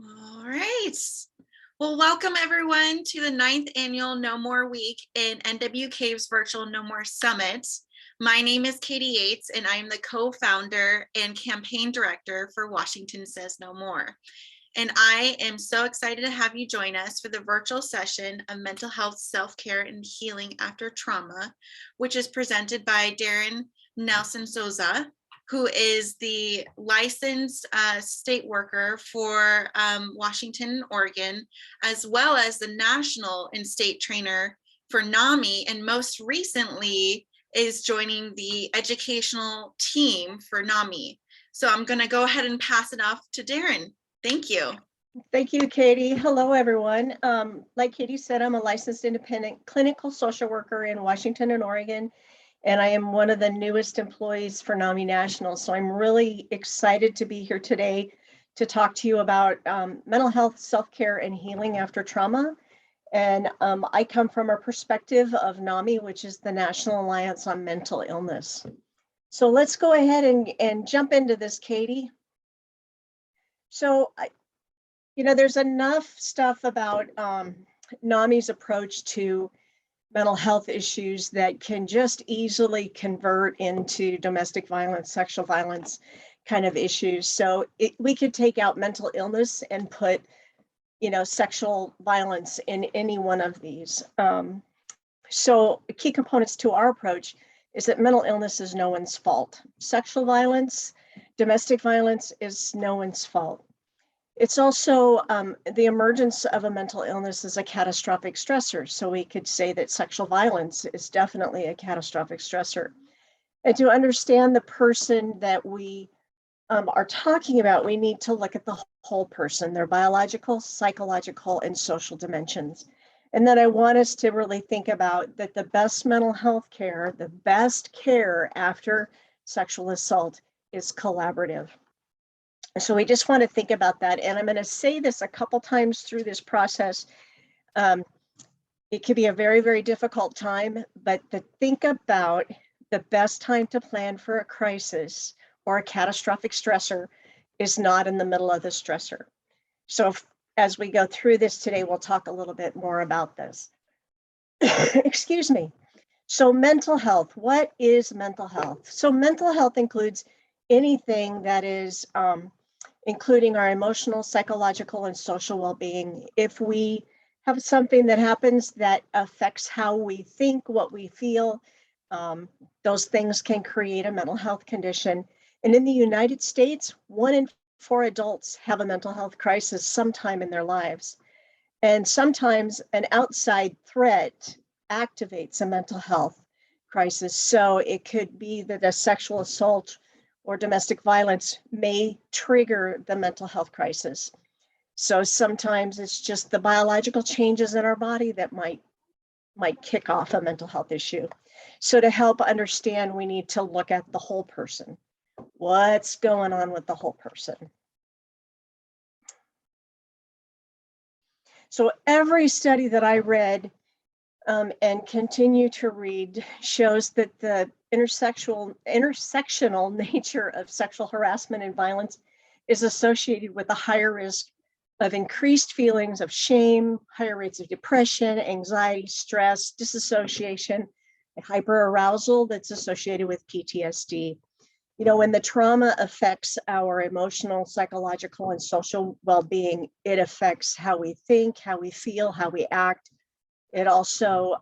All right. Well, welcome everyone to the 9th annual No More Week in NWCAVE's virtual No More Summit. My name is Katie Yates, and I'm the co-founder and campaign director for Washington Says No More. And I am so excited to have you join us for the virtual session of mental health, self-care, and healing after trauma, which is presented by Daryn Nelsen-Soza, who is the licensed state worker for Washington, Oregon, as well as the national and state trainer for NAMI, and most recently is joining the educational team for NAMI. So I'm going to go ahead and pass it off to Daryn. Thank you. Thank you, Katie. Hello, everyone. Like Katie said, I'm a licensed independent clinical social worker in Washington and Oregon, and I am one of the newest employees for NAMI National. So I'm really excited to be here today to talk to you about mental health, self-care, and healing after trauma. And I come from a perspective of NAMI, which is the National Alliance on Mental Illness. So let's go ahead and jump into this, Katie. So, there's enough stuff about NAMI's approach to mental health issues that can just easily convert into domestic violence, sexual violence kind of issues. So we could take out mental illness and put, sexual violence in any one of these. So key components to our approach is that mental illness is no one's fault. Sexual violence, domestic violence is no one's fault. It's also the emergence of a mental illness is a catastrophic stressor. So we could say that sexual violence is definitely a catastrophic stressor. And to understand the person that we are talking about, we need to look at the whole person, their biological, psychological, and social dimensions. And then I want us to really think about that the best mental health care, the best care after sexual assault is collaborative. So we just want to think about that. And I'm going to say this a couple times through this process. It could be a very, very difficult time, but to think about the best time to plan for a crisis or a catastrophic stressor is not in the middle of the stressor. So as we go through this today, we'll talk a little bit more about this. Excuse me. So mental health, what is mental health? So mental health includes anything that is including our emotional, psychological, and social well-being. If we have something that happens that affects how we think, what we feel, those things can create a mental health condition. And in the United States, 1 in 4 adults have a mental health crisis sometime in their lives. And sometimes an outside threat activates a mental health crisis. So it could be that a sexual assault or domestic violence may trigger the mental health crisis. So sometimes it's just the biological changes in our body that might kick off a mental health issue. So to help understand, we need to look at the whole person. What's going on with the whole person? So every study that I read and continue to read shows that the intersectional nature of sexual harassment and violence is associated with a higher risk of increased feelings of shame, higher rates of depression, anxiety, stress, dissociation, and hyper-arousal that's associated with PTSD. When the trauma affects our emotional, psychological, and social well-being, it affects how we think, how we feel, how we act. It also,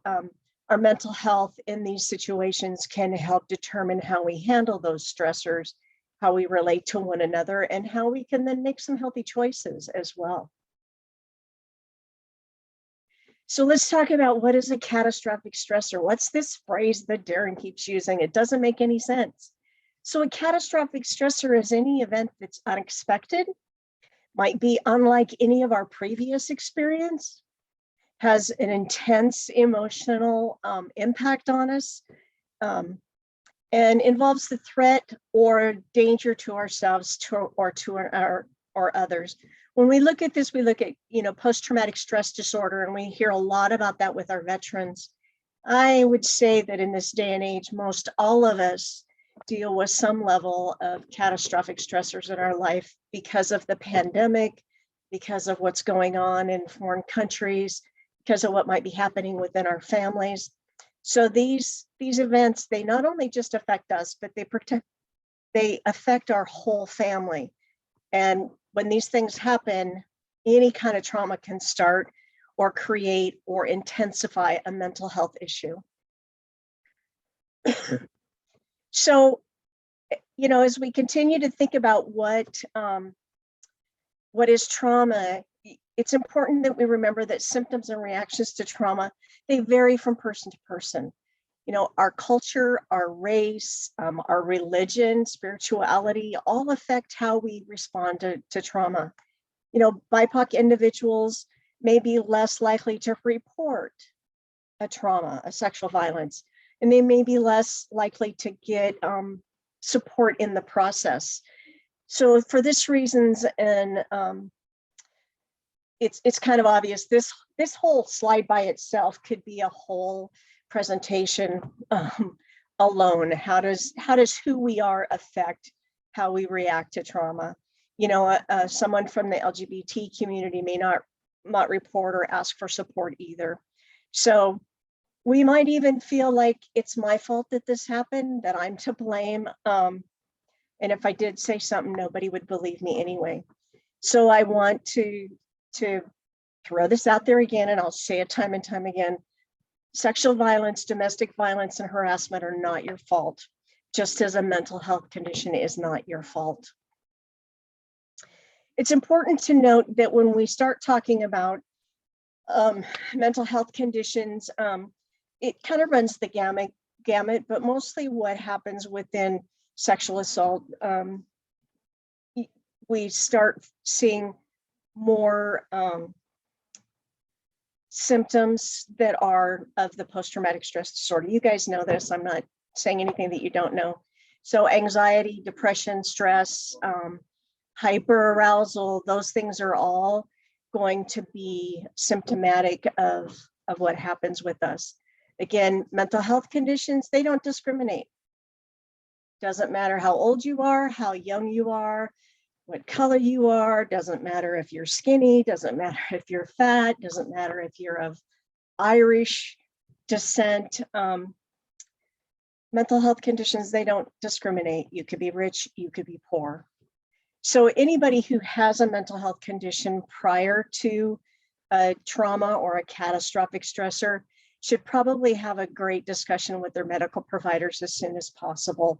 our mental health in these situations can help determine how we handle those stressors, how we relate to one another, and how we can then make some healthy choices as well. So let's talk about what is a catastrophic stressor. What's this phrase that Daryn keeps using? It doesn't make any sense. So a catastrophic stressor is any event that's unexpected, might be unlike any of our previous experience, has an intense emotional impact on us, and involves the threat or danger to ourselves or others. When we look at this, we look at post-traumatic stress disorder, and we hear a lot about that with our veterans. I would say that in this day and age, most all of us deal with some level of catastrophic stressors in our life because of the pandemic, because of what's going on in foreign countries, because of what might be happening within our families. So these events, they not only just affect us, but they affect our whole family. And when these things happen, any kind of trauma can start or create or intensify a mental health issue. So, you know, as we continue to think about what is trauma, it's important that we remember that symptoms and reactions to trauma, they vary from person to person. You know, our culture, our race, our religion, spirituality, all affect how we respond to trauma. You know, BIPOC individuals may be less likely to report a trauma, a sexual violence, and they may be less likely to get support in the process. So for this reasons, and it's kind of obvious, this whole slide by itself could be a whole presentation alone. How does who we are affect how we react to trauma? You know, someone from the LGBT community may not report or ask for support either. So we might even feel like it's my fault that this happened, that I'm to blame. And if I did say something, nobody would believe me anyway. So I want to throw this out there again, and I'll say it time and time again. Sexual violence, domestic violence, and harassment are not your fault, just as a mental health condition is not your fault. It's important to note that when we start talking about mental health conditions, it kind of runs the gamut, but mostly what happens within sexual assault, we start seeing more symptoms that are of the post-traumatic stress disorder. You guys know this, I'm not saying anything that you don't know. So anxiety, depression, stress, hyper-arousal, those things are all going to be symptomatic of what happens with us. Again, mental health conditions, they don't discriminate. Doesn't matter how old you are, how young you are, what color you are, doesn't matter if you're skinny, doesn't matter if you're fat, doesn't matter if you're of Irish descent. Mental health conditions, they don't discriminate. You could be rich, you could be poor. So anybody who has a mental health condition prior to a trauma or a catastrophic stressor should probably have a great discussion with their medical providers as soon as possible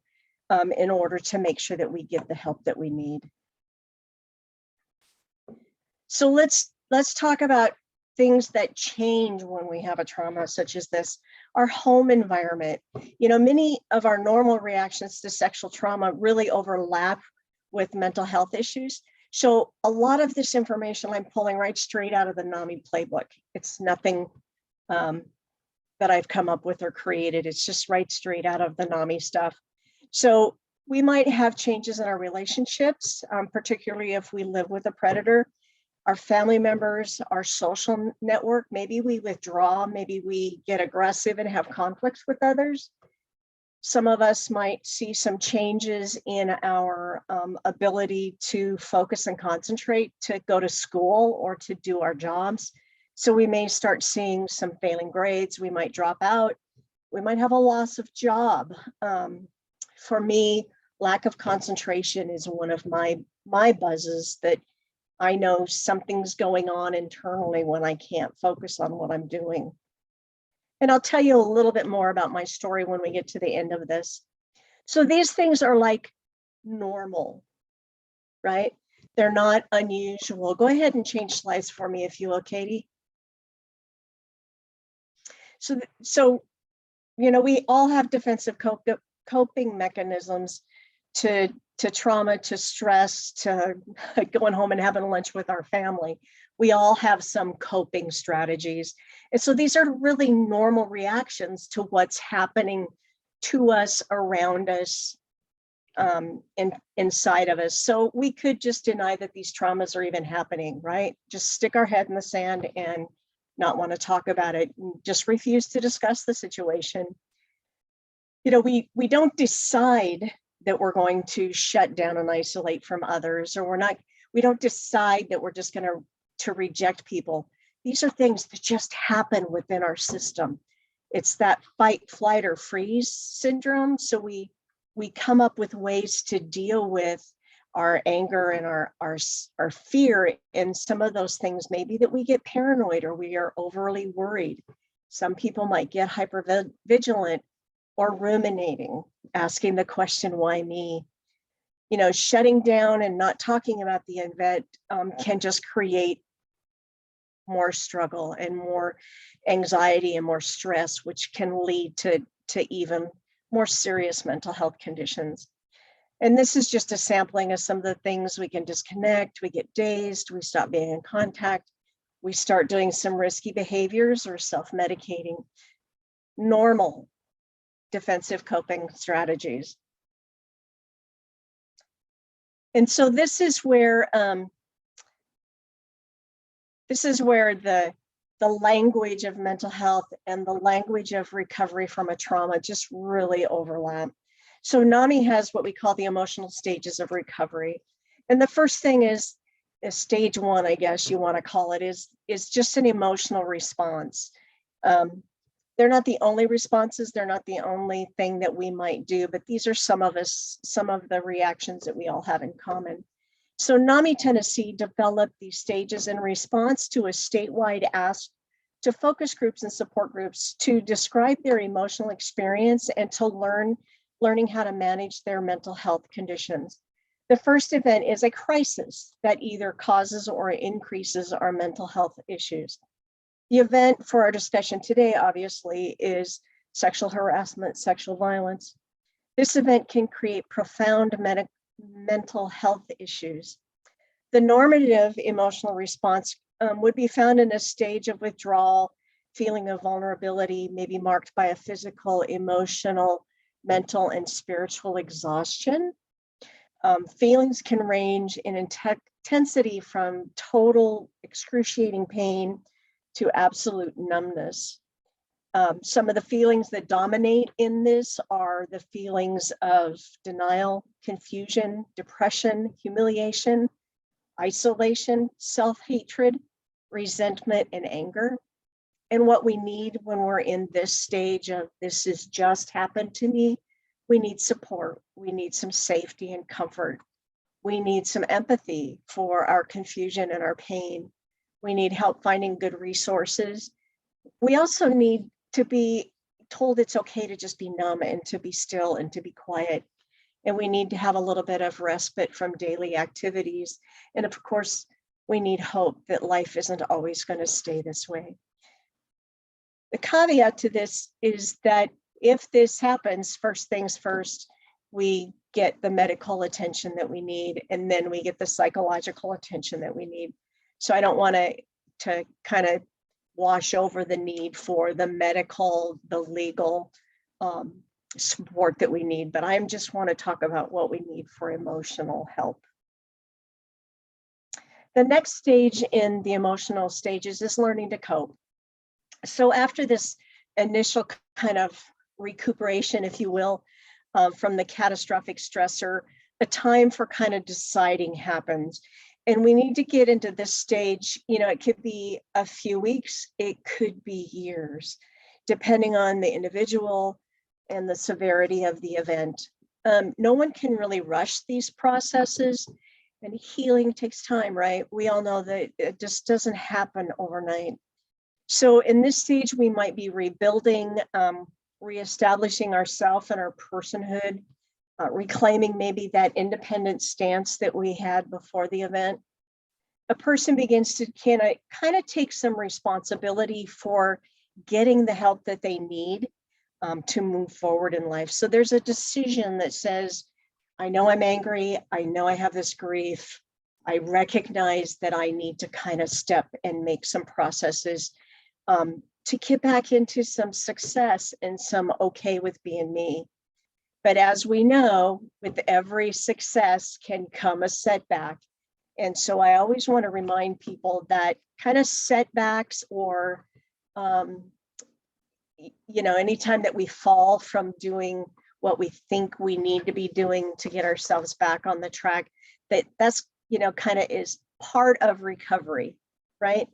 in order to make sure that we get the help that we need. So let's talk about things that change when we have a trauma such as this. Our home environment. You know, many of our normal reactions to sexual trauma really overlap with mental health issues. So a lot of this information I'm pulling right straight out of the NAMI playbook. It's nothing that I've come up with or created. It's just right straight out of the NAMI stuff. So we might have changes in our relationships, particularly if we live with a predator. Our family members, our social network, maybe we withdraw, maybe we get aggressive and have conflicts with others. Some of us might see some changes in our ability to focus and concentrate, to go to school or to do our jobs. So we may start seeing some failing grades, we might drop out, we might have a loss of job. For me, lack of concentration is one of my buzzes that I know something's going on internally when I can't focus on what I'm doing. And I'll tell you a little bit more about my story when we get to the end of this. So these things are like normal, right? They're not unusual. Go ahead and change slides for me if you will, Katie. So you know, we all have defensive coping mechanisms to trauma, to stress, to going home and having lunch with our family. We all have some coping strategies. And so these are really normal reactions to what's happening to us, around us, inside of us. So we could just deny that these traumas are even happening, right? Just stick our head in the sand and not want to talk about it, just refuse to discuss the situation. You know, we don't decide that we're going to shut down and isolate from others, or We don't decide that we're just going to reject people. These are things that just happen within our system. It's that fight, flight, or freeze syndrome. So we come up with ways to deal with our anger and our fear. And some of those things, maybe that we get paranoid or we are overly worried. Some people might get hypervigilant or ruminating, asking the question, why me? You know, shutting down and not talking about the event can just create more struggle and more anxiety and more stress, which can lead to even more serious mental health conditions. And this is just a sampling of some of the things. We can disconnect, we get dazed, we stop being in contact, we start doing some risky behaviors or self-medicating. Normal defensive coping strategies. And so this is where the language of mental health and the language of recovery from a trauma just really overlap. So NAMI has what we call the emotional stages of recovery. And the first thing is stage one, I guess you want to call it, is just an emotional response. They're not the only responses, they're not the only thing that we might do, but these are some of the reactions that we all have in common. So NAMI Tennessee developed these stages in response to a statewide ask to focus groups and support groups to describe their emotional experience and to learning how to manage their mental health conditions. The first event is a crisis that either causes or increases our mental health issues. The event for our discussion today, obviously, is sexual harassment, sexual violence. This event can create profound mental health issues. The normative emotional response would be found in a stage of withdrawal, feeling of vulnerability, maybe marked by a physical, emotional, mental, and spiritual exhaustion. Feelings can range in intensity from total excruciating pain to absolute numbness. Some of the feelings that dominate in this are the feelings of denial, confusion, depression, humiliation, isolation, self-hatred, resentment, and anger. And what we need when we're in this stage of this has just happened to me, we need support. We need some safety and comfort. We need some empathy for our confusion and our pain. We need help finding good resources. We also need to be told it's okay to just be numb and to be still and to be quiet. And we need to have a little bit of respite from daily activities. And of course, we need hope that life isn't always going to stay this way. The caveat to this is that if this happens, first things first, we get the medical attention that we need, and then we get the psychological attention that we need. So I don't want to kind of wash over the need for the medical, the legal support that we need, but I just want to talk about what we need for emotional help. The next stage in the emotional stages is learning to cope. So after this initial kind of recuperation, if you will, from the catastrophic stressor, a time for kind of deciding happens. And we need to get into this stage, you know, it could be a few weeks, it could be years, depending on the individual and the severity of the event. No one can really rush these processes, and healing takes time, right? We all know that it just doesn't happen overnight. So in this stage, we might be rebuilding, reestablishing ourselves and our personhood, reclaiming maybe that independent stance that we had before the event. A person begins to kind of take some responsibility for getting the help that they need to move forward in life. So there's a decision that says, I know I'm angry, I know I have this grief, I recognize that I need to kind of step and make some processes to get back into some success and some okay with being me. But as we know, with every success can come a setback. And so I always want to remind people that kind of setbacks or, you know, anytime that we fall from doing what we think we need to be doing to get ourselves back on the track, that's kind of is part of recovery, right?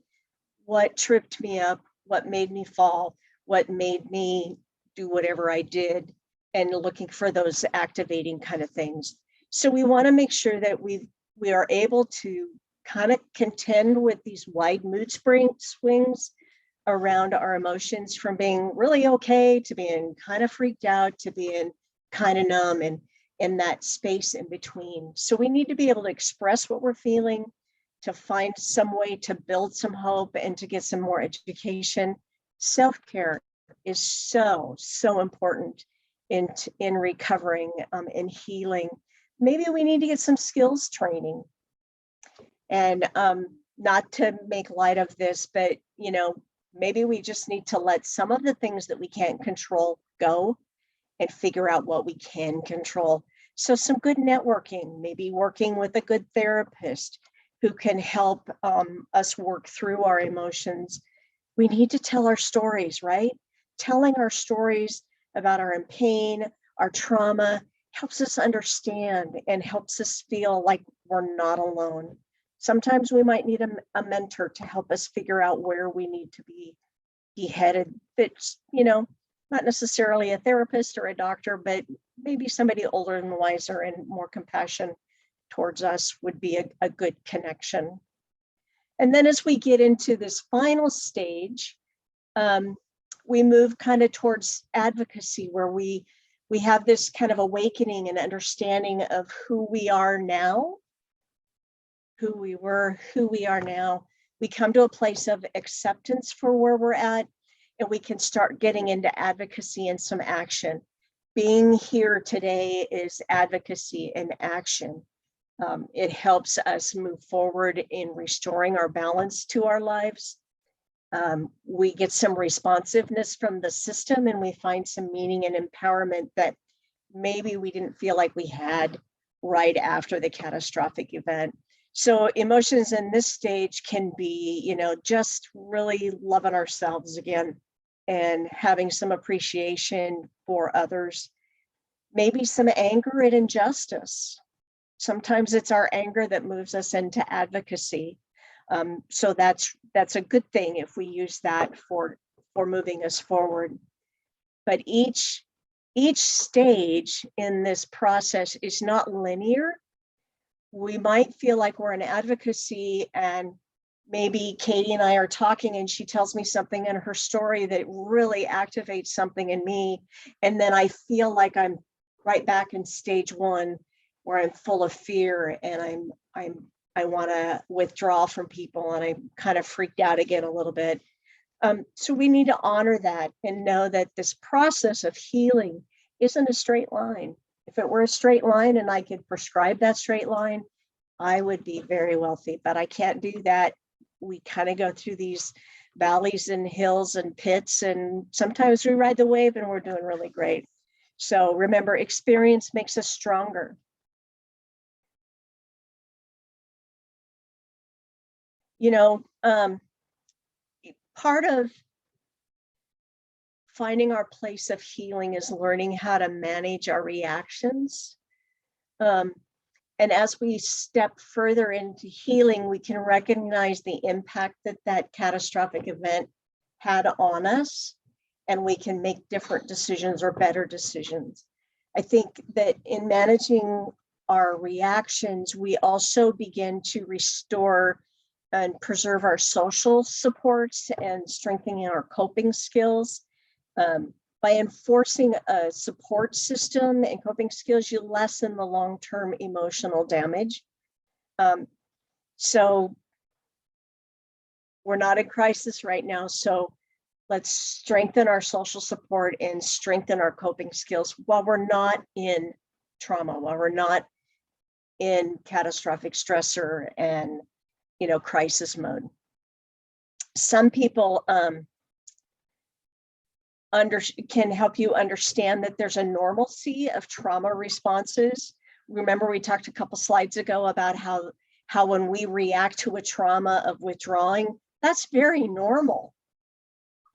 What tripped me up, what made me fall, what made me do whatever I did, and looking for those activating kind of things. So we want to make sure that we are able to kind of contend with these wide mood swings around our emotions, from being really okay to being kind of freaked out to being kind of numb, and in that space in between. So we need to be able to express what we're feeling, to find some way to build some hope and to get some more education. Self-care is so important in recovering, in healing. Maybe we need to get some skills training. And not to make light of this, but maybe we just need to let some of the things that we can't control go and figure out what we can control. So some good networking, maybe working with a good therapist who can help us work through our emotions. We need to tell our stories, right? Telling our stories about our pain, our trauma, helps us understand and helps us feel like we're not alone. Sometimes we might need a mentor to help us figure out where we need to be headed. That's, not necessarily a therapist or a doctor, but maybe somebody older and wiser and more compassion towards us would be a good connection. And then as we get into this final stage, we move kind of towards advocacy, where we have this kind of awakening and understanding of who we are now, who we were, who we are now. We come to a place of acceptance for where we're at, and we can start getting into advocacy and some action. Being here today is advocacy and action. It helps us move forward in restoring our balance to our lives. We get some responsiveness from the system, and we find some meaning and empowerment that maybe we didn't feel like we had right after the catastrophic event. So emotions in this stage can be, just really loving ourselves again and having some appreciation for others, maybe some anger at injustice. Sometimes it's our anger that moves us into advocacy. So that's a good thing if we use that for moving us forward. But each stage in this process is not linear. We might feel like we're in advocacy, and maybe Katie and I are talking and she tells me something in her story that really activates something in me. And then I feel like I'm right back in stage one, where I'm full of fear and I want to withdraw from people, and I'm kind of freaked out again a little bit. So we need to honor that and know that this process of healing isn't a straight line. If it were a straight line and I could prescribe that straight line, I would be very wealthy, but I can't do that. We kind of go through these valleys and hills and pits, and sometimes we ride the wave and we're doing really great. So remember, experience makes us stronger. Part of finding our place of healing is learning how to manage our reactions. And as we step further into healing, we can recognize the impact that catastrophic event had on us, and we can make different decisions or better decisions. I think that in managing our reactions, we also begin to restore and preserve our social supports and strengthening our coping skills. By enforcing a support system and coping skills, you lessen the long-term emotional damage. So we're not in crisis right now, so let's strengthen our social support and strengthen our coping skills while we're not in trauma, while we're not in catastrophic stressor and crisis mode. Some people can help you understand that there's a normalcy of trauma responses. Remember, we talked a couple slides ago about how when we react to a trauma of withdrawing, that's very normal.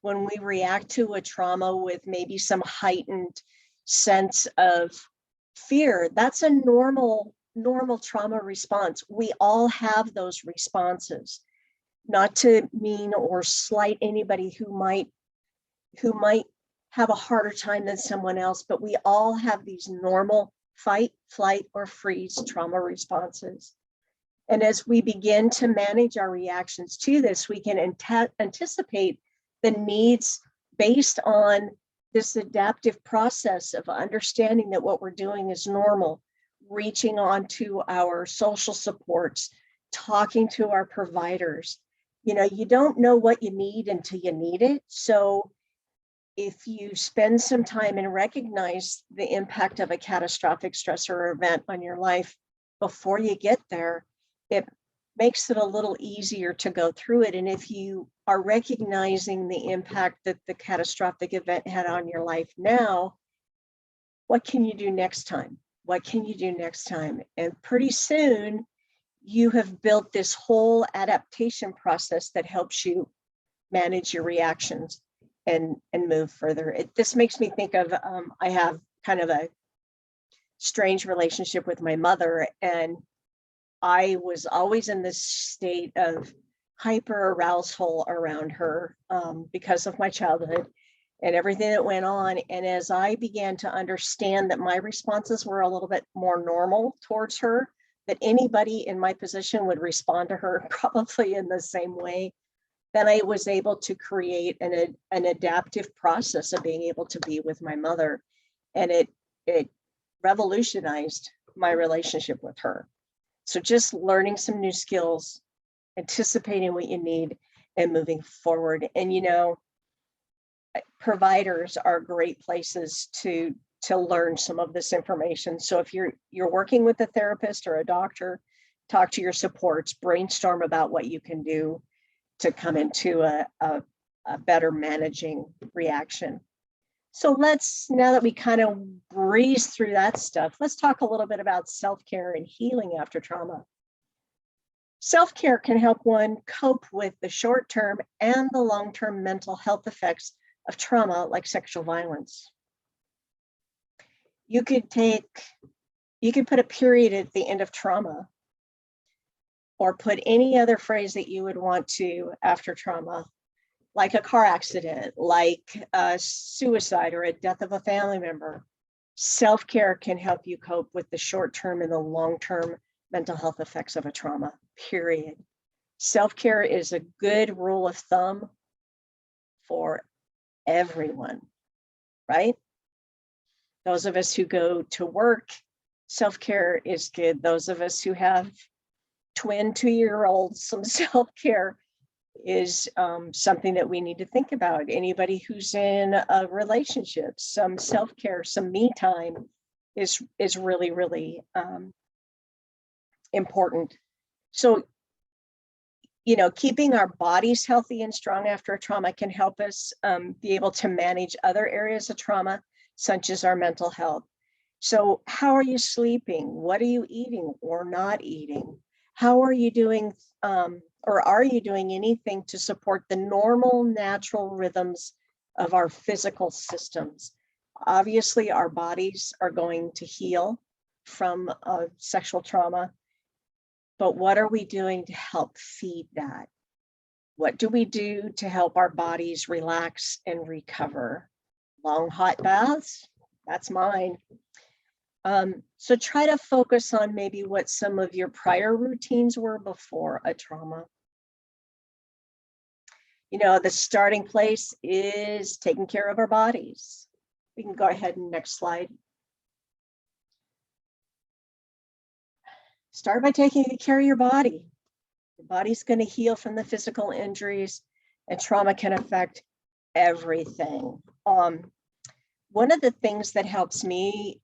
When we react to a trauma with maybe some heightened sense of fear, that's a normal normal trauma response. We all have those responses, not to mean or slight anybody who might have a harder time than someone else, but we all have these normal fight, flight, or freeze trauma responses. And as we begin to manage our reactions to this, we can anticipate the needs based on this adaptive process of understanding that what we're doing is normal, reaching on to our social supports, talking to our providers. You know, you don't know what you need until you need it. So if you spend some time and recognize the impact of a catastrophic stressor or event on your life before you get there, it makes it a little easier to go through it. And if you are recognizing the impact that the catastrophic event had on your life now, what can you do next time? What can you do next time? And pretty soon, you have built this whole adaptation process that helps you manage your reactions and move further. This makes me think of, I have kind of a strange relationship with my mother, and I was always in this state of hyper-arousal around her because of my childhood and everything that went on. And as I began to understand that my responses were a little bit more normal towards her, that anybody in my position would respond to her probably in the same way, then I was able to create an adaptive process of being able to be with my mother. And it revolutionized my relationship with her. So just learning some new skills, anticipating what you need, and moving forward. And, you know, providers are great places to learn some of this information. So if you're working with a therapist or a doctor, talk to your supports, brainstorm about what you can do to come into a better managing reaction. So now that we kind of breeze through that stuff, let's talk a little bit about self-care and healing after trauma. Self-care can help one cope with the short-term and the long-term mental health effects of trauma, like sexual violence. You could put a period at the end of trauma, or put any other phrase that you would want to after trauma, like a car accident, like a suicide or a death of a family member. Self-care can help you cope with the short-term and the long-term mental health effects of a trauma, period. Self-care is a good rule of thumb for everyone, right? Those of us who go to work, self-care is good. Those of us who have twin 2-year-olds, some self-care is something that we need to think about. Anybody who's in a relationship, some self-care, some me time is really, really important. So, you know, keeping our bodies healthy and strong after a trauma can help us be able to manage other areas of trauma, such as our mental health. So how are you sleeping? What are you eating or not eating? How are you doing, or are you doing anything to support the normal, natural rhythms of our physical systems? Obviously, our bodies are going to heal from sexual trauma, but what are we doing to help feed that? What do we do to help our bodies relax and recover? Long hot baths? That's mine. So try to focus on maybe what some of your prior routines were before a trauma. You know, the starting place is taking care of our bodies. We can go ahead and next slide. Start by taking care of your body. The body's going to heal from the physical injuries, and trauma can affect everything. One of the things that helps me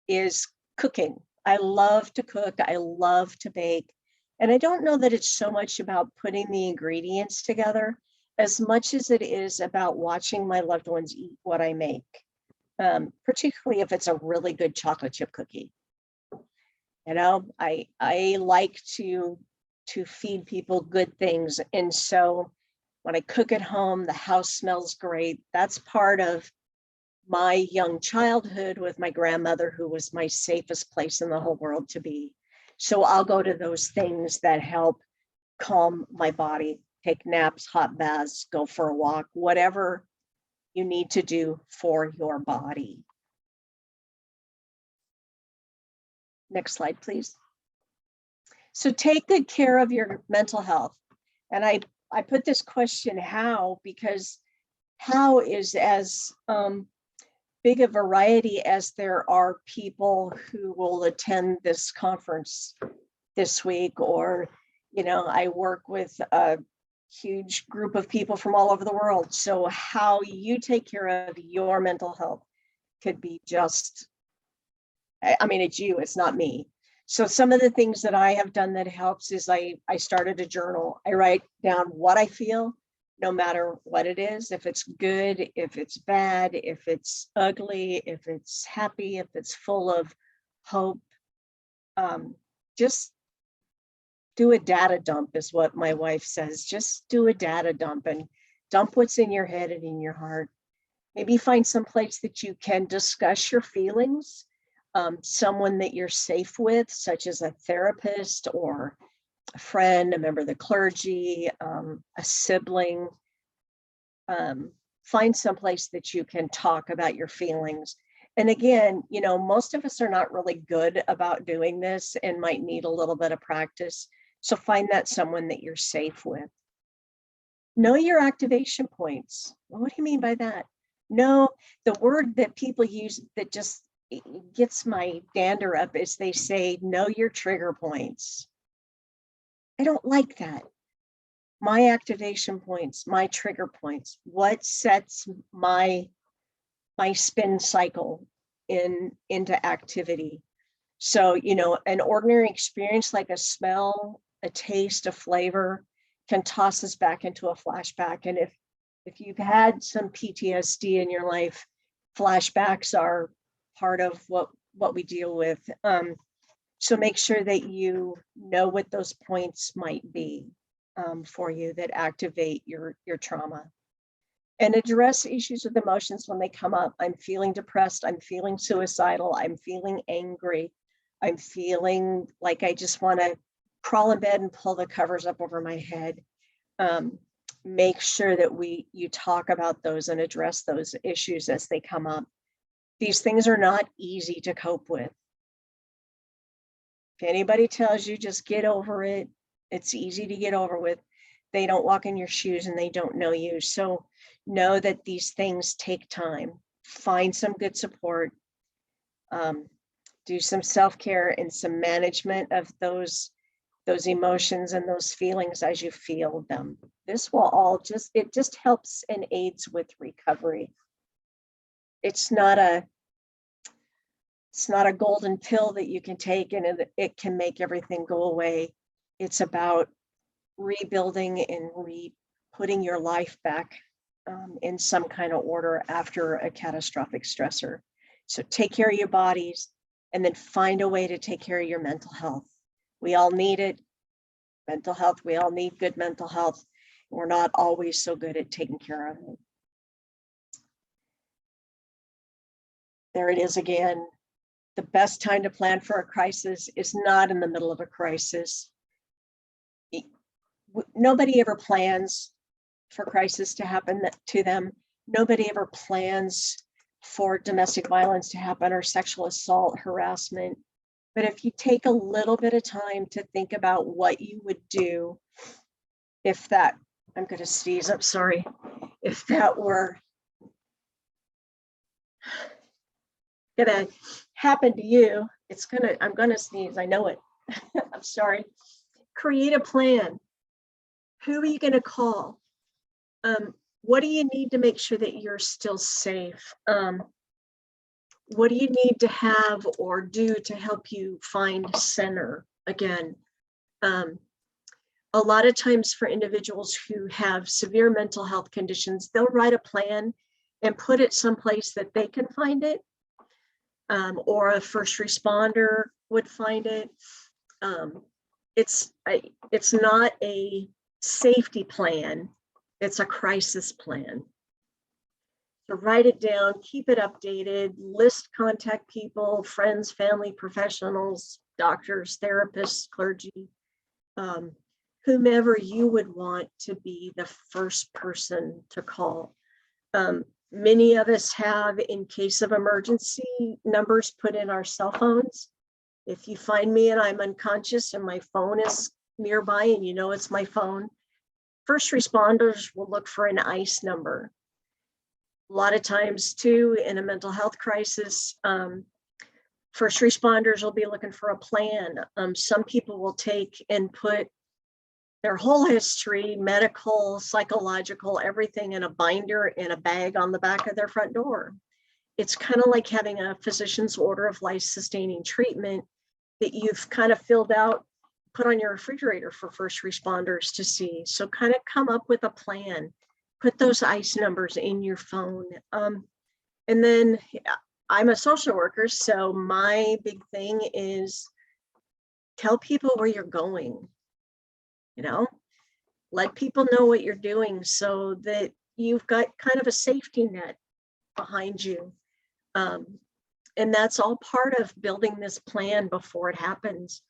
is cooking. I love to cook. I love to bake. And I don't know that it's so much about putting the ingredients together as much as it is about watching my loved ones eat what I make, particularly if it's a really good chocolate chip cookie. You know, I like to feed people good things. And so when I cook at home, the house smells great. That's part of my young childhood with my grandmother, who was my safest place in the whole world to be. So I'll go to those things that help calm my body, take naps, hot baths, go for a walk, whatever you need to do for your body. Next slide, please. So take good care of your mental health. And I put this question, how, because how is as big a variety as there are people who will attend this conference this week, or, you know, I work with a huge group of people from all over the world. So how you take care of your mental health could be just, I mean, it's you, it's not me. So some of the things that I have done that helps is I started a journal. I write down what I feel, no matter what it is, if it's good, if it's bad, if it's ugly, if it's happy, if it's full of hope. Just do a data dump is what my wife says. Just do a data dump and dump what's in your head and in your heart. Maybe find some place that you can discuss your feelings. Someone that you're safe with, such as a therapist or a friend, a member of the clergy, a sibling. Find some place that you can talk about your feelings. And again, you know, most of us are not really good about doing this and might need a little bit of practice. So find that someone that you're safe with. Know your activation points. Well, what do you mean by that? No, the word that people use that just gets my dander up is they say, know your trigger points. I don't like that. My activation points, my trigger points, what sets my spin cycle into activity. So, you know, an ordinary experience like a smell, a taste, a flavor can toss us back into a flashback. And if you've had some PTSD in your life, flashbacks are part of what we deal with. So make sure that you know what those points might be for you that activate your trauma. And address issues with emotions when they come up. I'm feeling depressed, I'm feeling suicidal, I'm feeling angry, I'm feeling like I just want to crawl in bed and pull the covers up over my head. Make sure that you talk about those and address those issues as they come up. These things are not easy to cope with. If anybody tells you just get over it, it's easy to get over with. They don't walk in your shoes and they don't know you. So know that these things take time. Find some good support. Do some self-care and some management of those emotions and those feelings as you feel them. This will all it just helps and aids with recovery. It's not a golden pill that you can take and it can make everything go away. It's about rebuilding and putting your life back in some kind of order after a catastrophic stressor. So take care of your bodies and then find a way to take care of your mental health. We all need it. Mental health, we all need good mental health. We're not always so good at taking care of it. There it is again. The best time to plan for a crisis is not in the middle of a crisis. Nobody ever plans for crisis to happen to them. Nobody ever plans for domestic violence to happen or sexual assault, harassment. But if you take a little bit of time to think about what you would do if that, I'm going to sneeze, I'm sorry, if that were going to happen to you, I'm going to sneeze, I know it. I'm sorry. Create a plan. Who are you going to call? What do you need to make sure that you're still safe? What do you need to have or do to help you find center again? A lot of times for individuals who have severe mental health conditions, they'll write a plan and put it someplace that they can find it, or a first responder would find it. It's not a safety plan, it's a crisis plan. But write it down, keep it updated, list contact people, friends, family, professionals, doctors, therapists, clergy, whomever you would want to be the first person to call. Many of us have, in case of emergency, numbers put in our cell phones. If you find me and I'm unconscious and my phone is nearby and you know it's my phone, first responders will look for an ICE number. A lot of times too, in a mental health crisis, first responders will be looking for a plan. Some people will take and put their whole history, medical, psychological, everything in a binder in a bag on the back of their front door. It's kind of like having a physician's order of life-sustaining treatment that you've kind of filled out, put on your refrigerator for first responders to see. So kind of come up with a plan, put those ICE numbers in your phone. And then I'm a social worker, so my big thing is tell people where you're going. You know, let people know what you're doing so that you've got kind of a safety net behind you. And that's all part of building this plan before it happens.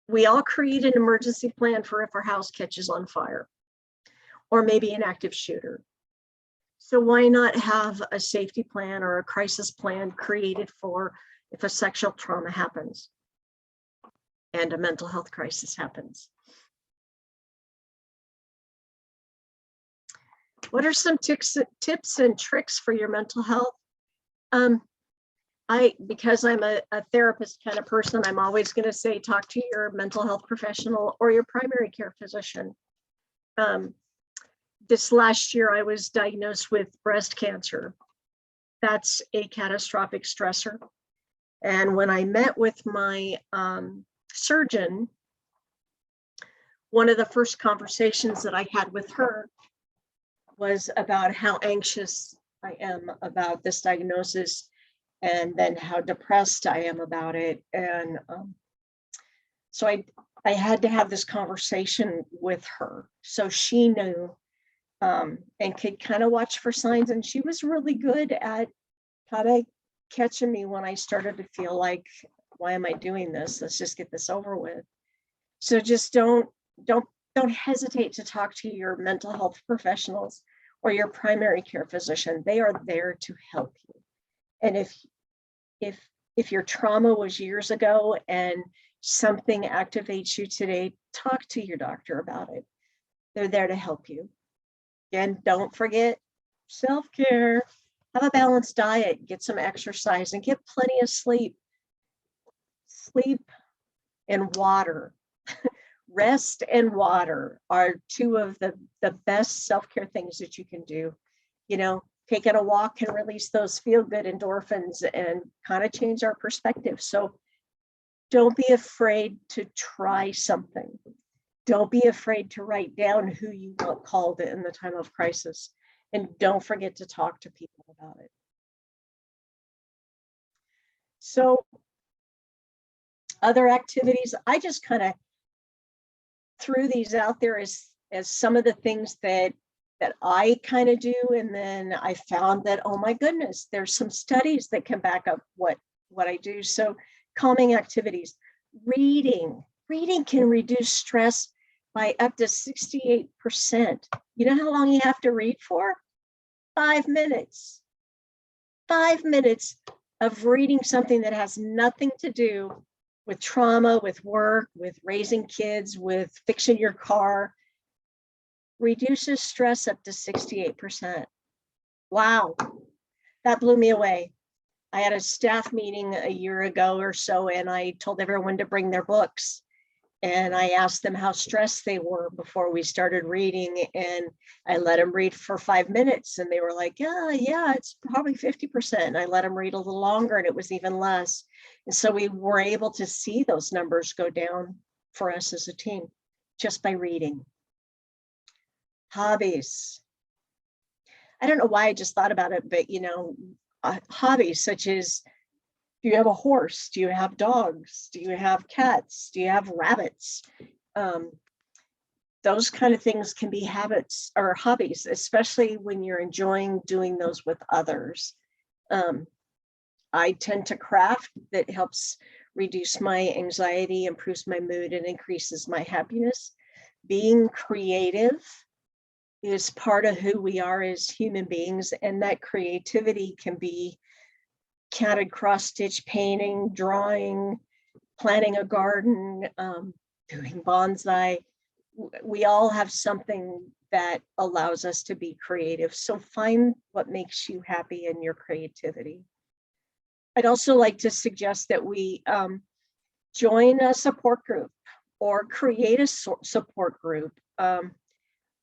We all create an emergency plan for if our house catches on fire or maybe an active shooter. So why not have a safety plan or a crisis plan created for if a sexual trauma happens and a mental health crisis happens? What are some tips and tricks for your mental health? Because I'm a therapist kind of person, I'm always going to say, talk to your mental health professional or your primary care physician. This last year, I was diagnosed with breast cancer. That's a catastrophic stressor. And when I met with my surgeon, one of the first conversations that I had with her was about how anxious I am about this diagnosis, and then how depressed I am about it. And so I had to have this conversation with her so she knew and could kind of watch for signs. And she was really good at kind of catching me when I started to feel like, why am I doing this? Let's just get this over with. So just don't hesitate to talk to your mental health professionals or your primary care physician. They are there to help you. And if your trauma was years ago and something activates you today, talk to your doctor about it. They're there to help you. And don't forget self-care. Have a balanced diet, get some exercise, and get plenty of sleep. Sleep and water. Rest and water are two of the best self-care things that you can do. You know, taking a walk can release those feel-good endorphins and kind of change our perspective. So don't be afraid to try something. Don't be afraid to write down who you want called in the time of crisis. And don't forget to talk to people about it. So other activities, I just kind of threw these out there as some of the things that I kind of do. And then I found that, oh my goodness, there's some studies that can back up what I do. So calming activities, reading can reduce stress by up to 68%. You know how long you have to read for? 5 minutes. 5 minutes of reading something that has nothing to do with trauma, with work, with raising kids, with fixing your car, reduces stress up to 68%. Wow, that blew me away. I had a staff meeting a year ago or so, and I told everyone to bring their books. And I asked them how stressed they were before we started reading. And I let them read for 5 minutes. And they were like, yeah, it's probably 50%. And I let them read a little longer, and it was even less. And so we were able to see those numbers go down for us as a team just by reading. Hobbies. I don't know why I just thought about it, but hobbies such as, do you have a horse? Do you have dogs? Do you have cats? Do you have rabbits? those kind of things can be habits or hobbies, especially when you're enjoying doing those with others. I tend to craft. That helps reduce my anxiety, improves my mood, and increases my happiness. Being creative is part of who we are as human beings, and that creativity can be counted cross-stitch painting, drawing, planting a garden, doing bonsai. We all have something that allows us to be creative. So find what makes you happy in your creativity. I'd also like to suggest that we join a support group or create a support group.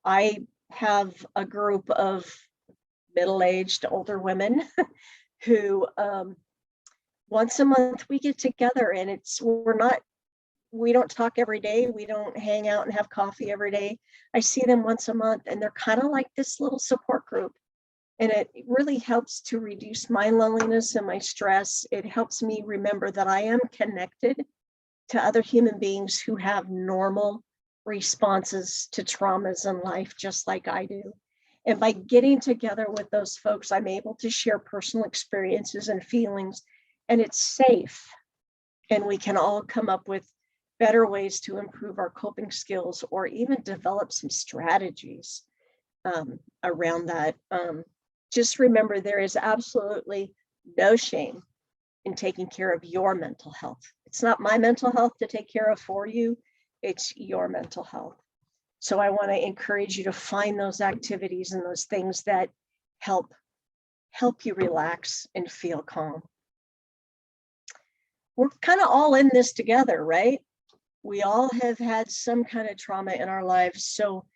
I have a group of middle-aged older women who once a month we get together, and we don't talk every day. We don't hang out and have coffee every day. I see them once a month, and they're kind of like this little support group. And it really helps to reduce my loneliness and my stress. It helps me remember that I am connected to other human beings who have normal responses to traumas in life, just like I do. And by getting together with those folks, I'm able to share personal experiences and feelings, and it's safe. And we can all come up with better ways to improve our coping skills or even develop some strategies around that. Just remember, there is absolutely no shame in taking care of your mental health. It's not my mental health to take care of for you, it's your mental health. So I want to encourage you to find those activities and those things that help you relax and feel calm. We're kind of all in this together, right? We all have had some kind of trauma in our lives. So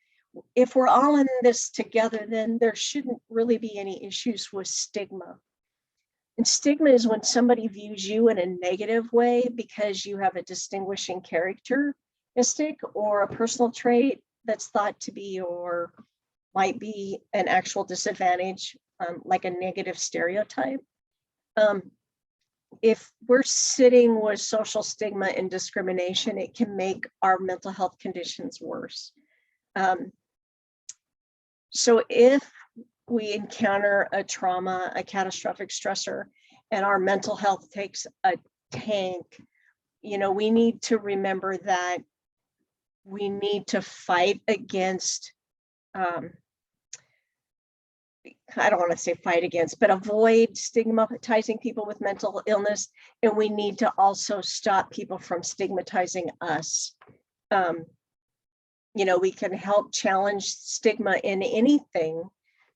if we're all in this together, then there shouldn't really be any issues with stigma. And stigma is when somebody views you in a negative way because you have a distinguishing characteristic or a personal trait that's thought to be or might be an actual disadvantage, like a negative stereotype. If we're sitting with social stigma and discrimination, it can make our mental health conditions worse. So if we encounter a trauma, a catastrophic stressor, and our mental health takes a tank, we need to remember that we need to fight against, I don't want to say fight against, but avoid stigmatizing people with mental illness. And we need to also stop people from stigmatizing us. We can help challenge stigma in anything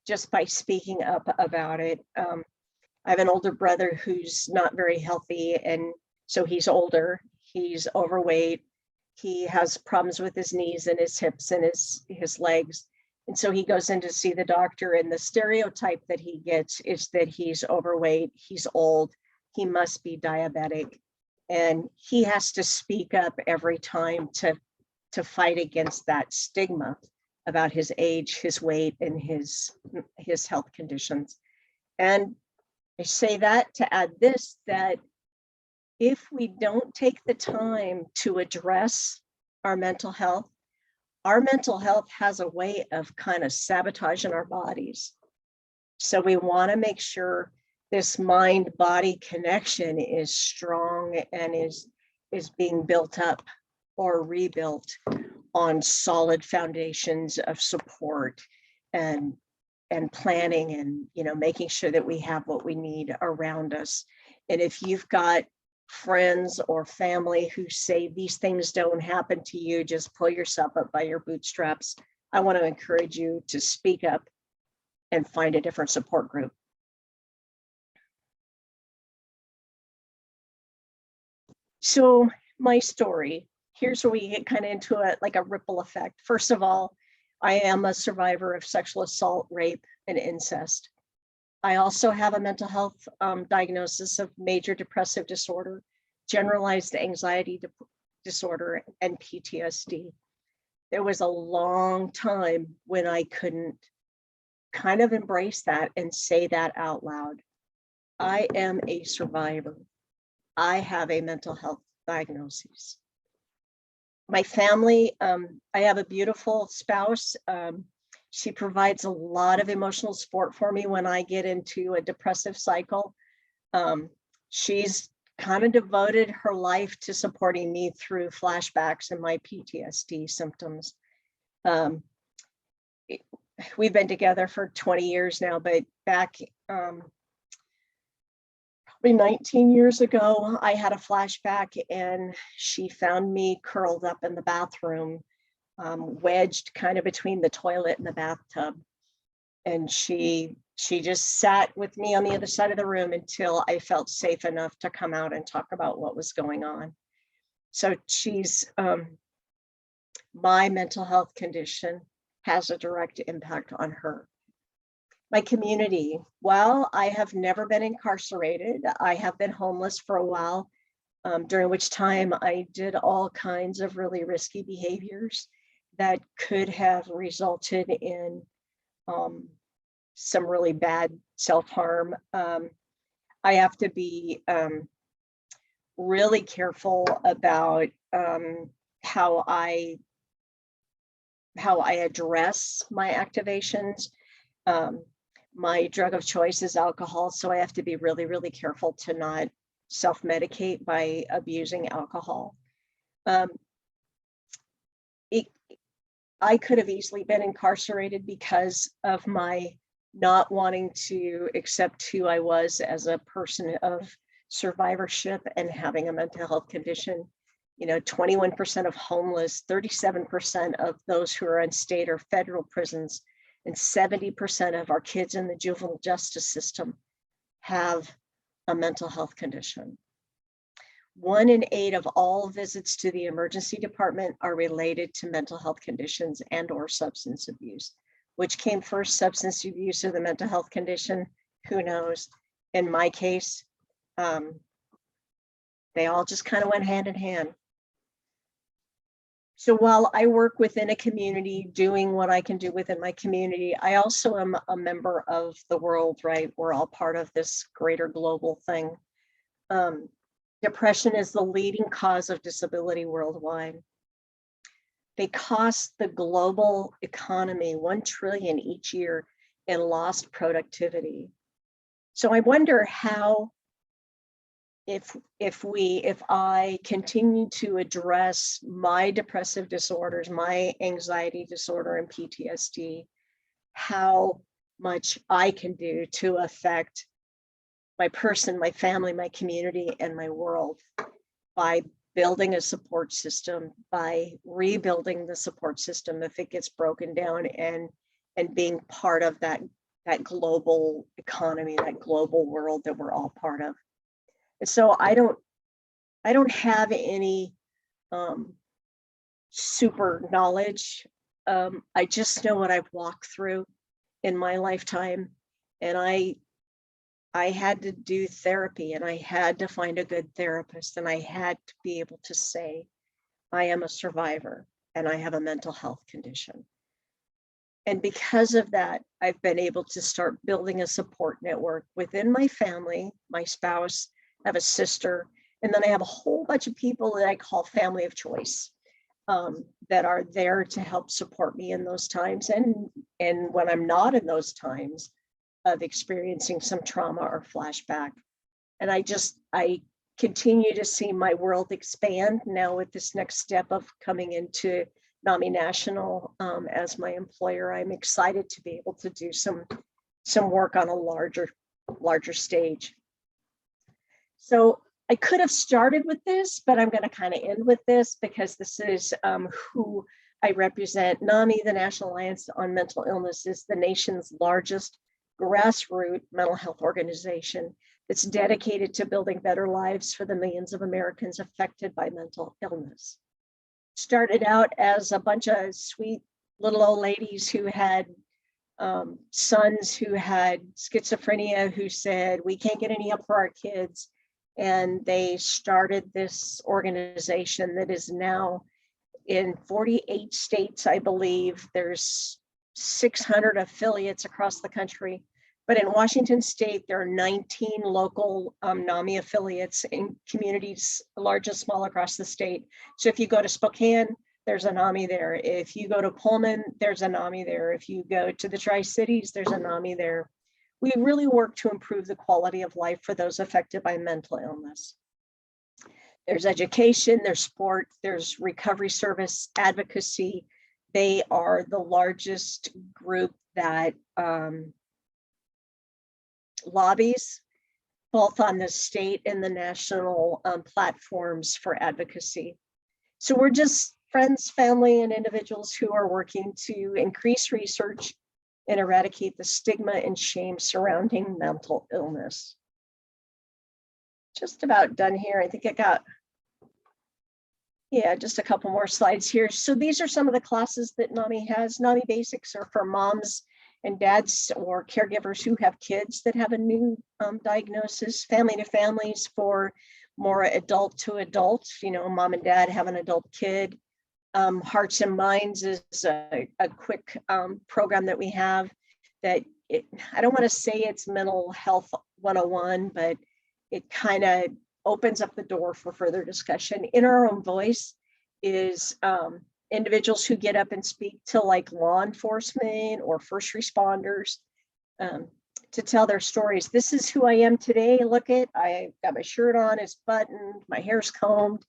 just by speaking up about it. I have an older brother who's not very healthy, and so he's older, he's overweight, he has problems with his knees and his hips and his legs. And so he goes in to see the doctor, and the stereotype that he gets is that he's overweight, he's old, he must be diabetic. And he has to speak up every time to fight against that stigma about his age, his weight, and his health conditions. And I say that to add this, that if we don't take the time to address our mental health has a way of kind of sabotaging our bodies. So we want to make sure this mind-body connection is strong and is being built up or rebuilt on solid foundations of support and planning, and making sure that we have what we need around us. And if you've got friends or family who say these things don't happen to you, just pull yourself up by your bootstraps, I want to encourage you to speak up and find a different support group. So my story, here's where we get kind of into it, like a ripple effect. First of all, I am a survivor of sexual assault, rape, and incest. I also have a mental health diagnosis of major depressive disorder, generalized anxiety disorder, and PTSD. There was a long time when I couldn't kind of embrace that and say that out loud. I am a survivor. I have a mental health diagnosis. My family, I have a beautiful spouse. She provides a lot of emotional support for me when I get into a depressive cycle. She's kind of devoted her life to supporting me through flashbacks and my PTSD symptoms. We've been together for 20 years now, but back probably 19 years ago, I had a flashback and she found me curled up in the bathroom, wedged kind of between the toilet and the bathtub. And she just sat with me on the other side of the room until I felt safe enough to come out and talk about what was going on. So she's, my mental health condition has a direct impact on her. My community, well, I have never been incarcerated. I have been homeless for a while, during which time I did all kinds of really risky behaviors that could have resulted in some really bad self-harm. I have to be really careful about how I address my activations. My drug of choice is alcohol, so I have to be really, really careful to not self-medicate by abusing alcohol. I could have easily been incarcerated because of my not wanting to accept who I was as a person of survivorship and having a mental health condition. You know, 21% of homeless, 37% of those who are in state or federal prisons, and 70% of our kids in the juvenile justice system have a mental health condition. 1 in 8 of all visits to the emergency department are related to mental health conditions and/or substance abuse. Which came first, substance abuse or the mental health condition? Who knows? In my case, they all just kind of went hand in hand. So while I work within a community, doing what I can do within my community, I also am a member of the world, right? We're all part of this greater global thing. Depression is the leading cause of disability worldwide. They cost the global economy $1 trillion each year in lost productivity. So I wonder how, if I continue to address my depressive disorders, my anxiety disorder and PTSD, how much I can do to affect my person, my family, my community, and my world by building a support system, by rebuilding the support system if it gets broken down, and being part of that global economy, that global world that we're all part of. And so I don't have any super knowledge. I just know what I've walked through in my lifetime, and I had to do therapy, and I had to find a good therapist, and I had to be able to say, I am a survivor and I have a mental health condition. And because of that, I've been able to start building a support network within my family, my spouse, I have a sister, and then I have a whole bunch of people that I call family of choice, that are there to help support me in those times. And when I'm not in those times of experiencing some trauma or flashback. And I continue to see my world expand now with this next step of coming into NAMI National as my employer. I'm excited to be able to do some work on a larger stage. So I could have started with this, but I'm going to kind of end with this because this is who I represent. NAMI, the National Alliance on Mental Illness, is the nation's largest grassroots mental health organization that's dedicated to building better lives for the millions of Americans affected by mental illness. Started out as a bunch of sweet little old ladies who had sons who had schizophrenia, who said, we can't get any help for our kids. And they started this organization that is now in 48 states, I believe. There's 600 affiliates across the country. But in Washington State, there are 19 local NAMI affiliates in communities large and small across the state. So if you go to Spokane, there's a NAMI there. If you go to Pullman, there's a NAMI there. If you go to the Tri-Cities, there's a NAMI there. We really work to improve the quality of life for those affected by mental illness. There's education, there's sport, there's recovery service, advocacy. They are the largest group that lobbies, both on the state and the national platforms for advocacy. So we're just friends, family, and individuals who are working to increase research and eradicate the stigma and shame surrounding mental illness. Just about done here. I think I got, yeah, just a couple more slides here. So these are some of the classes that NAMI has. NAMI Basics are for moms and dads or caregivers who have kids that have a new diagnosis. Family to Families for more adult to adults, you know, mom and dad have an adult kid. Hearts and Minds is a quick program that we have that I don't want to say it's mental health 101, but it kind of opens up the door for further discussion. In Our Own Voice is individuals who get up and speak to like law enforcement or first responders to tell their stories. This is who I am today. Look at, I got my shirt on, it's buttoned, my hair's combed.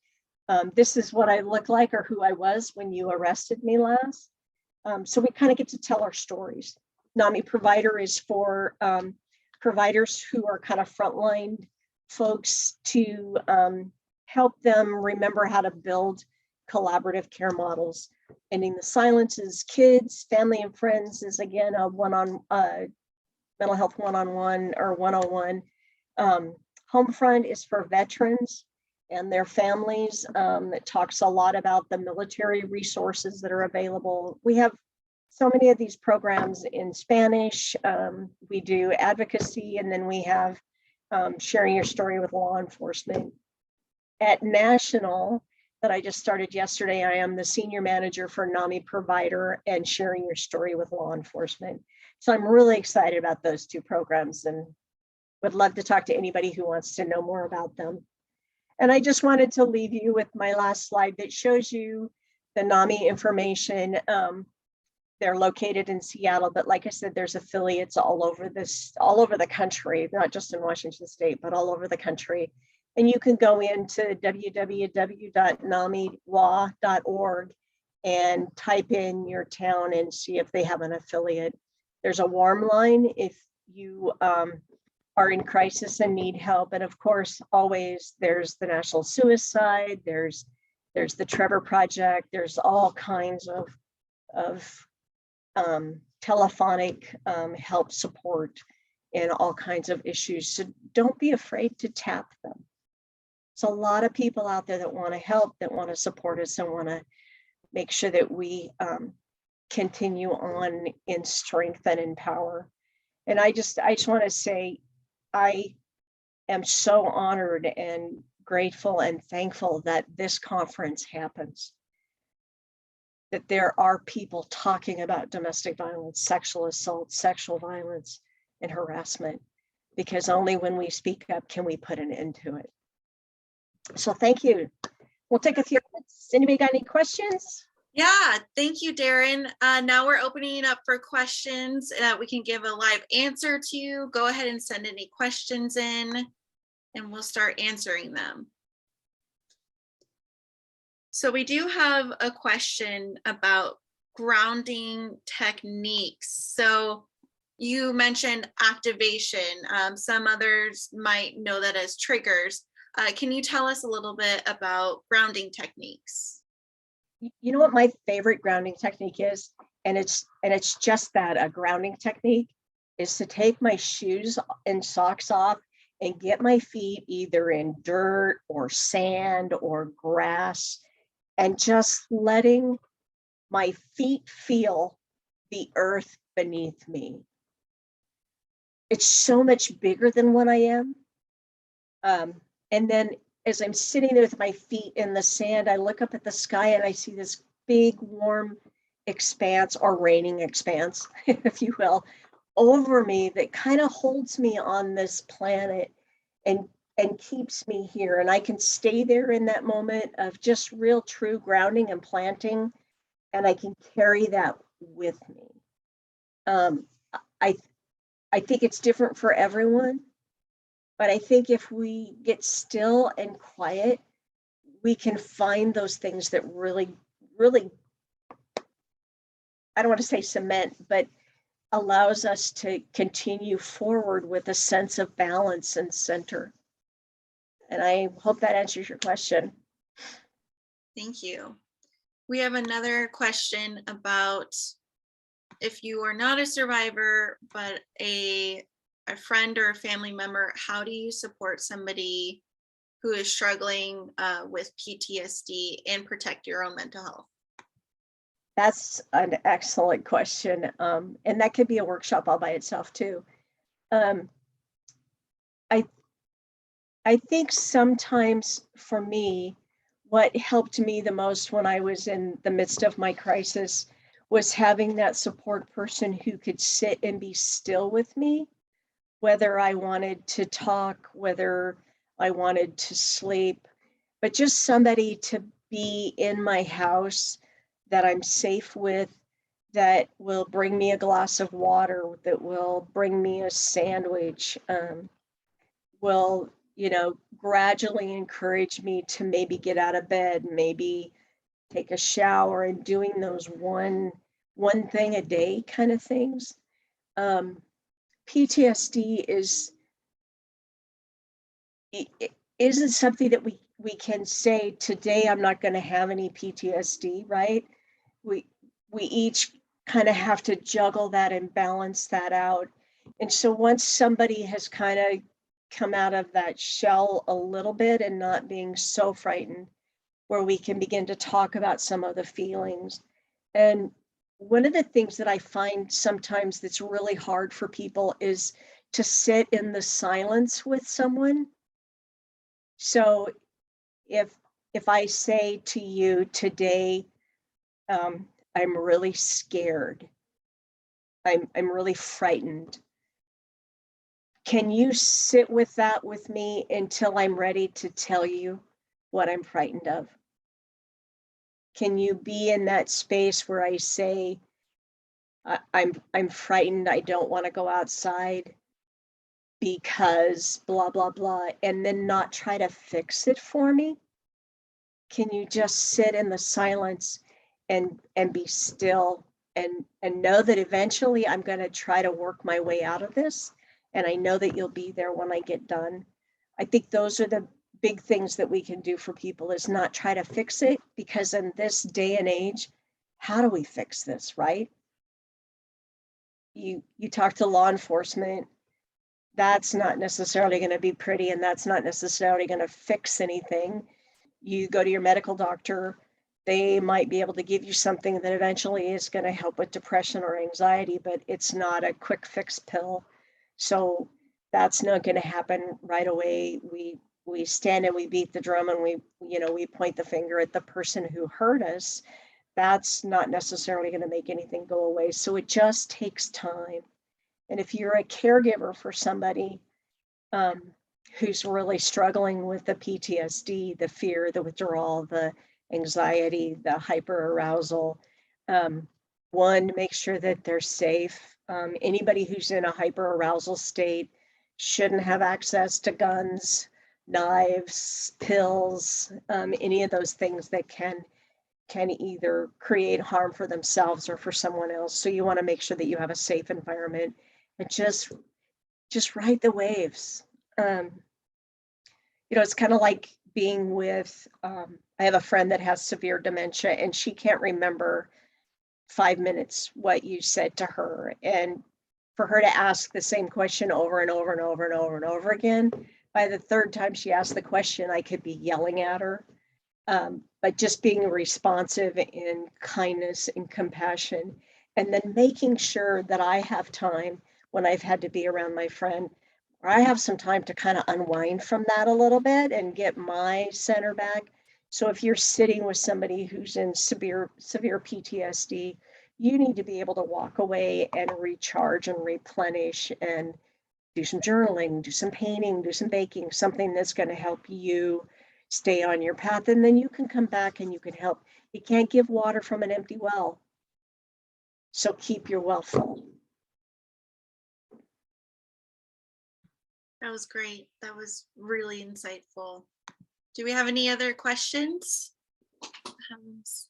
This is what I look like or who I was when you arrested me last. So we kind of get to tell our stories. NAMI Provider is for providers who are kind of frontline folks to help them remember how to build collaborative care models. Ending the Silence is Kids. Family and Friends is again a mental health one-on-one or 101. Homefront is for veterans and their families. It talks a lot about the military resources that are available. We have so many of these programs in Spanish. We do advocacy, and then we have sharing your story with law enforcement. At National, that I just started yesterday, I am the senior manager for NAMI Provider and sharing your story with law enforcement. So I'm really excited about those two programs and would love to talk to anybody who wants to know more about them. And I just wanted to leave you with my last slide that shows you the NAMI information. They're located in Seattle, but like I said, there's affiliates all over the country, not just in Washington State, but all over the country. And you can go into www.namiwa.org and type in your town and see if they have an affiliate. There's a warm line if you are in crisis and need help. And of course, always there's the National Suicide, there's the Trevor Project, there's all kinds of telephonic help support and all kinds of issues. So don't be afraid to tap them. There's a lot of people out there that want to help, that want to support us and want to make sure that we continue on in strength and in power. And I just want to say, I am so honored and grateful and thankful that this conference happens, that there are people talking about domestic violence, sexual assault, sexual violence, and harassment, because only when we speak up can we put an end to it. So thank you. We'll take a few minutes. Anybody got any questions? Yeah, thank you, Daryn. Now we're opening it up for questions that we can give a live answer to. Go ahead and send any questions in and we'll start answering them. So we do have a question about grounding techniques. So you mentioned activation. Some others might know that as triggers. Can you tell us a little bit about grounding techniques? You know what my favorite grounding technique is? And it's just that, a grounding technique is to take my shoes and socks off and get my feet either in dirt or sand or grass, and just letting my feet feel the earth beneath me. It's so much bigger than what I am. And then as I'm sitting there with my feet in the sand, I look up at the sky and I see this big warm expanse, or raining expanse, if you will, over me that kind of holds me on this planet and keeps me here. And I can stay there in that moment of just real true grounding and planting, and I can carry that with me. I think it's different for everyone, but I think if we get still and quiet, we can find those things that really, really, I don't want to say cement, but allows us to continue forward with a sense of balance and center. And I hope that answers your question. Thank you. We have another question about if you are not a survivor, but a friend or a family member, how do you support somebody who is struggling with PTSD and protect your own mental health? That's an excellent question. And that could be a workshop all by itself too. I think sometimes for me, what helped me the most when I was in the midst of my crisis was having that support person who could sit and be still with me, whether I wanted to talk, whether I wanted to sleep, but just somebody to be in my house that I'm safe with, that will bring me a glass of water, that will bring me a sandwich, will, gradually encourage me to maybe get out of bed, maybe take a shower, and doing those one thing a day kind of things. PTSD isn't something that we can say today I'm not going to have any PTSD, right? We each kind of have to juggle that and balance that out. And so once somebody has kind of come out of that shell a little bit and not being so frightened, where we can begin to talk about some of the feelings. And one of the things that I find sometimes that's really hard for people is to sit in the silence with someone. So if I say to you today, I'm really scared, I'm really frightened, can you sit with that with me until I'm ready to tell you what I'm frightened of? Can you be in that space where I say, I'm frightened, I don't want to go outside because blah, blah, blah, and then not try to fix it for me? Can you just sit in the silence and be still and know that eventually I'm going to try to work my way out of this, and I know that you'll be there when I get done? I think those are the big things that we can do for people, is not try to fix it, because in this day and age, how do we fix this, right? You talk to law enforcement, that's not necessarily going to be pretty, and that's not necessarily going to fix anything. You go to your medical doctor, they might be able to give you something that eventually is going to help with depression or anxiety, but it's not a quick fix pill. So that's not going to happen right away. We stand and we beat the drum and we point the finger at the person who hurt us. That's not necessarily going to make anything go away. So it just takes time. And if you're a caregiver for somebody who's really struggling with the PTSD, the fear, the withdrawal, the anxiety, the hyper-arousal, one, make sure that they're safe. Anybody who's in a hyper-arousal state shouldn't have access to guns, knives, pills, any of those things that can either create harm for themselves or for someone else. So you want to make sure that you have a safe environment, and just ride the waves. It's kind of like being with, I have a friend that has severe dementia, and she can't remember 5 minutes what you said to her. And for her to ask the same question over and over and over and over and over again, by the third time she asked the question, I could be yelling at her. But just being responsive in kindness and compassion, and then making sure that I have time when I've had to be around my friend, or I have some time to kind of unwind from that a little bit and get my center back. So if you're sitting with somebody who's in severe PTSD, you need to be able to walk away and recharge and replenish and do some journaling, do some painting, do some baking, something that's going to help you stay on your path. And then you can come back and you can help. You can't give water from an empty well. So keep your well full. That was great. That was really insightful. Do we have any other questions?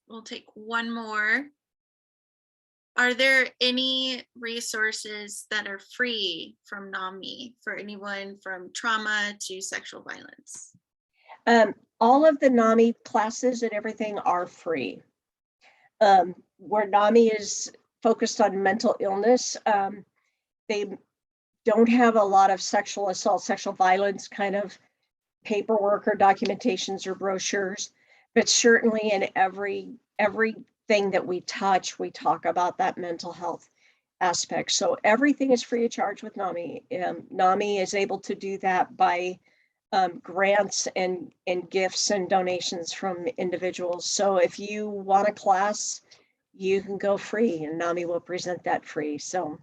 We'll take one more. Are there any resources that are free from NAMI for anyone from trauma to sexual violence? All of the NAMI classes and everything are free. Where NAMI is focused on mental illness, they don't have a lot of sexual assault, sexual violence kind of paperwork or documentations or brochures, but certainly in everything that we touch, we talk about that mental health aspect. So everything is free of charge with NAMI. NAMI is able to do that by grants and gifts and donations from individuals. So if you want a class, you can go free and NAMI will present that free. So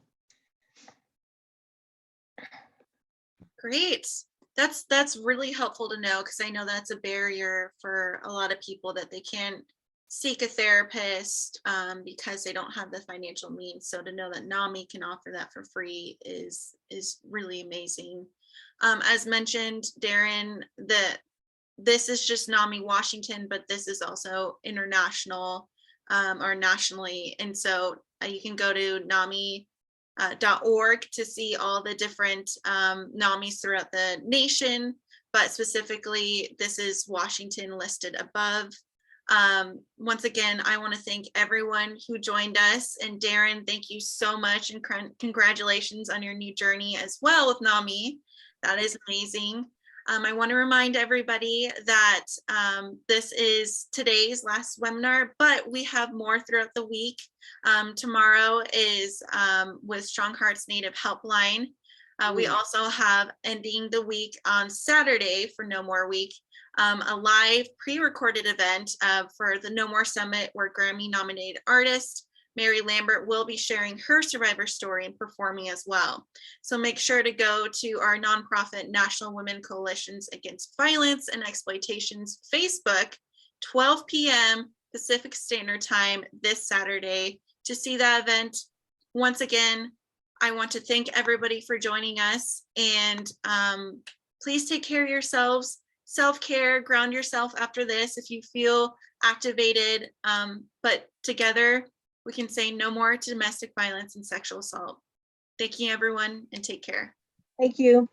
great. That's really helpful to know, because I know that's a barrier for a lot of people, that they can't seek a therapist because they don't have the financial means. So to know that NAMI can offer that for free is really amazing. As mentioned, Daryn, this is just NAMI Washington, but this is also international or nationally. And so you can go to NAMI.org to see all the different NAMIs throughout the nation, but specifically this is Washington listed above. Once again, I want to thank everyone who joined us, and Daryn, thank you so much, and congratulations on your new journey as well with NAMI. That is amazing. I want to remind everybody that this is today's last webinar, but we have more throughout the week. Tomorrow is with Strong Hearts Native Helpline. We also have, ending the week on Saturday for No More Week, a live pre-recorded event for the No More Summit, where Grammy nominated artist Mary Lambert will be sharing her survivor story and performing as well. So make sure to go to our nonprofit National Women Coalitions Against Violence and Exploitation's Facebook, 12 p.m. Pacific Standard Time this Saturday to see that event. Once again, I want to thank everybody for joining us, and please take care of yourselves. Self-care, ground yourself after this if you feel activated, but together we can say no more to domestic violence and sexual assault. Thank you, everyone, and take care. thank you.